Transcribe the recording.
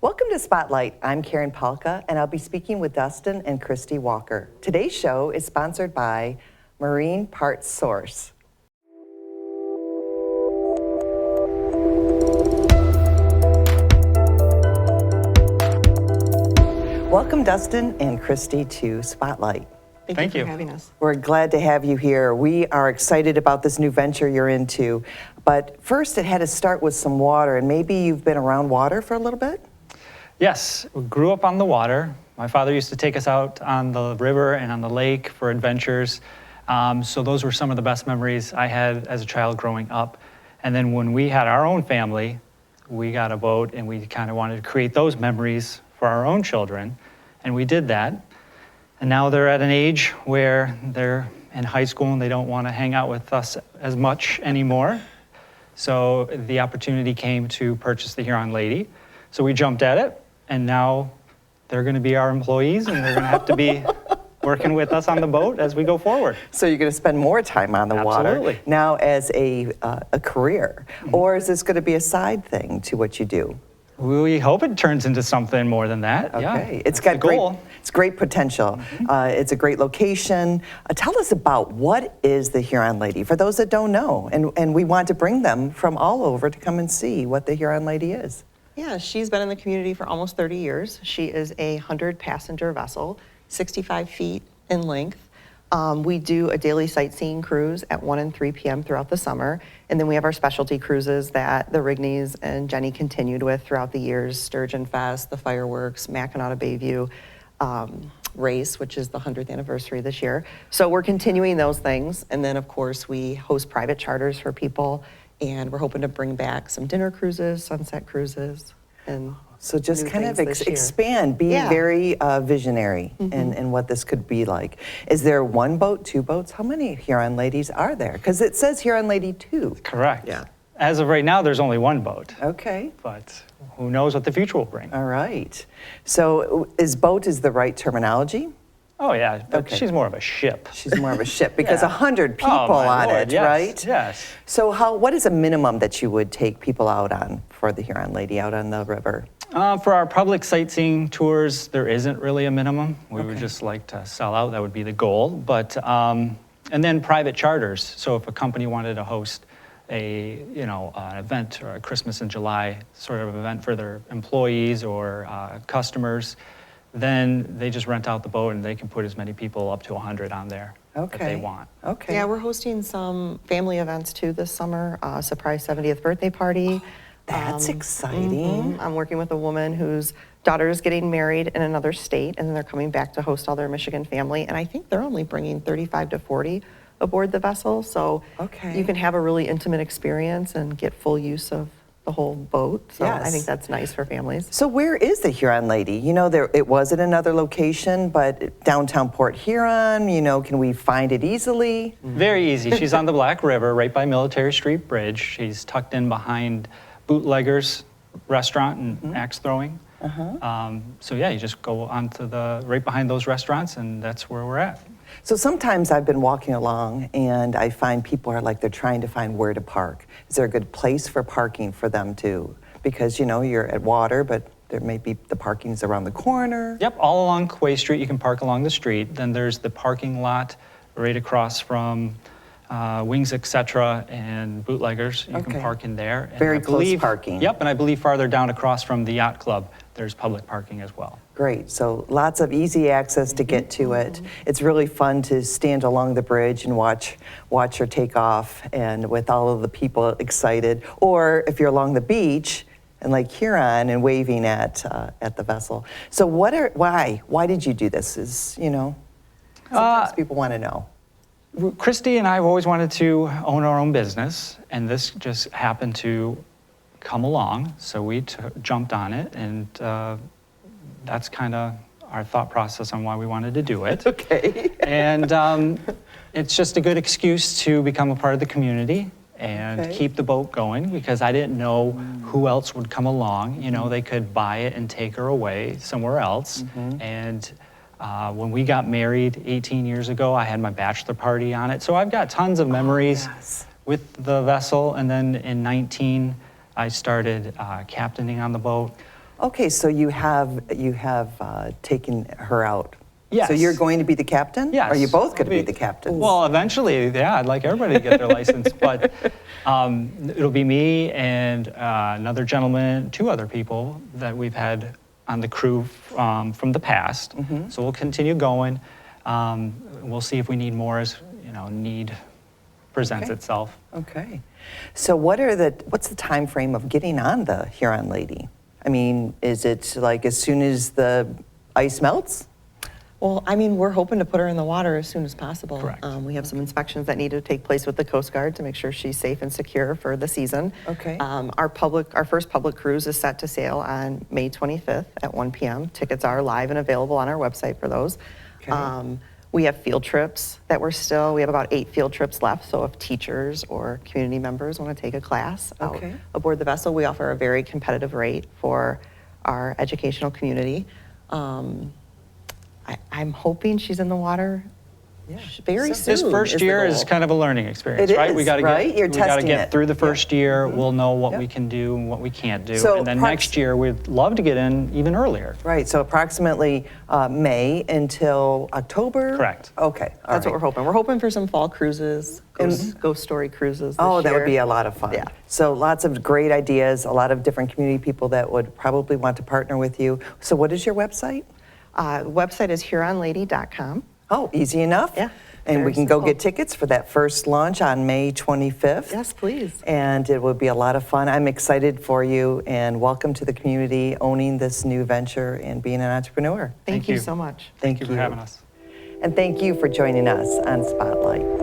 Welcome to Spotlight. I'm Karen Palka, and I'll be speaking with Dustin and Kristy Walker. Today's show is sponsored by Marine Parts Source. Welcome, Dustin and Kristy, to Spotlight. Thank you for having us. We're glad to have you here. We are excited about this new venture you're into. But first, it had to start with some water, and maybe you've been around water for a little bit? Yes, we grew up on the water. My father used to take us out on the river and on the lake for adventures. So those were some of the best memories I had as a child growing up. And then when we had our own family, we got a boat and we kind of wanted to create those memories for our own children. And we did that. And now they're at an age where they're in high school and they don't want to hang out with us as much anymore. So the opportunity came to purchase the Huron Lady. So we jumped at it. And now they're going to be our employees, and they're going to have to be working with us on the boat as we go forward. So you're going to spend more time on the Absolutely. water now as a career, or is this going to be a side thing to what you do? We hope it turns into something more than that. Okay, Yeah, it's got great. goal. It's great potential. It's a great location. Tell us about what is the Huron Lady for those that don't know, and we want to bring them from all over to come and see what the Huron Lady is. Yeah, she's been in the community for almost 30 years. She is a 100-passenger vessel, 65 feet in length. We do a daily sightseeing cruise at 1 and 3 p.m. throughout the summer. And then we have our specialty cruises that the Rigneys and Jenny continued with throughout the years, Sturgeon Fest, the fireworks, Mackinac Bayview race, which is the 100th anniversary this year. So we're continuing those things. And then, of course, we host private charters for people. And we're hoping to bring back some dinner cruises, sunset cruises, and So just new kind of things this year. expand, be Yeah. very visionary in what this could be like. Is there one boat, two boats? How many Huron Ladies are there? Because it says Huron Lady II. Correct. Yeah. As of right now, there's only one boat, Okay, but who knows what the future will bring. all right. So boat is the right terminology? Oh, yeah, but Okay. she's more of a ship. She's more of a ship because Yeah. 100 people Oh, my on Lord, it, yes, right? Yes. So what is a minimum that you would take people out on for the Huron Lady out on the river? For our public sightseeing tours, there isn't really a minimum. We would Okay. just like to sell out. That would be the goal. But and then private charters. So if a company wanted to host an event or a Christmas in July sort of event for their employees or customers, then they just rent out the boat and they can put as many people up to 100 on there if they want. Okay. Yeah, we're hosting some family events too this summer, surprise 70th birthday party. That's exciting. I'm working with a woman whose daughter is getting married in another state, and then they're coming back to host all their Michigan family. And I think they're only bringing 35 to 40 aboard the vessel. So Okay. you can have a really intimate experience and get full use of the whole boat. So I Yes. think that's nice for families. So where is the Huron Lady? You know, it was at another location, but downtown Port Huron, can we find it easily? Very easy. She's on the Black River, right by Military Street Bridge. She's tucked in behind Bootleggers Restaurant and Axe Throwing. So yeah, you just go onto right behind those restaurants, and that's where we're at. So sometimes I've been walking along and I find people are like they're trying to find where to park. Is there a good place for parking for them too? Because you're at water, but there may be the parking's around the corner. Yep, all along Quay Street, you can park along the street. Then there's the parking lot right across from Wings, Etc. and Bootleggers. You Okay. can park in there. And Very I close believe, parking. Yep, and I believe farther down across from the Yacht Club, there's public parking as well. Great, so lots of easy access to get to it. It's really fun to stand along the bridge and watch her take off, and with all of the people excited. Or if you're along the beach and Lake Huron and waving at the vessel. So why did you do this? Sometimes people want to know. Kristy and I have always wanted to own our own business, and this just happened to come along, so we jumped on it, and that's kind of our thought process on why we wanted to do it. Okay. And it's just a good excuse to become a part of the community and keep the boat going, because I didn't know who else would come along. They could buy it and take her away somewhere else. And when we got married 18 years ago, I had my bachelor party on it. So I've got tons of memories with the vessel. And then in 19, I started captaining on the boat. Okay, so you have taken her out. Yes. So you're going to be the captain? Yes. Or are you both going to be I'll the captains? Well, eventually, yeah, I'd like everybody to get their license, but it'll be me and another gentleman, 2 other people that we've had on the crew from the past. So we'll continue going. We'll see if we need more as need presents Okay. itself. Okay. So what's the time frame of getting on the Huron Lady? I mean, is it like as soon as the ice melts? Well, I mean, we're hoping to put her in the water as soon as possible. Correct. We have some inspections that need to take place with the Coast Guard to make sure she's safe and secure for the season. Okay. Our first public cruise is set to sail on May 25th at 1 p.m. Tickets are live and available on our website for those. Okay. We have field trips that we have about 8 field trips left, so if teachers or community members want to take a class out Okay. aboard the vessel, we offer a very competitive rate for our educational community. I'm hoping she's in the water very soon. This first the year is goal. kind of a learning experience, It right? is, We gotta right? You're we gotta testing get it. through the first year. We'll know what Yep. we can do and what we can't do. So And then next year, we'd love to get in even earlier. Right, so approximately May until October? Correct. Okay, all That's what we're right. hoping. We're hoping for some fall cruises, ghost story cruises this Oh, that would be year. a lot of fun. Yeah. So lots of great ideas, a lot of different community people that would probably want to partner with you. So what is your website? Website is huronlady.com. Oh, easy enough? Yeah, And we very can go simple. get tickets for that first launch on May 25th. Yes, please. And it will be a lot of fun. I'm excited for you, and welcome to the community, owning this new venture and being an entrepreneur. Thank Thank you you. so much. Thank you for having us. And thank you for joining us on Spotlight.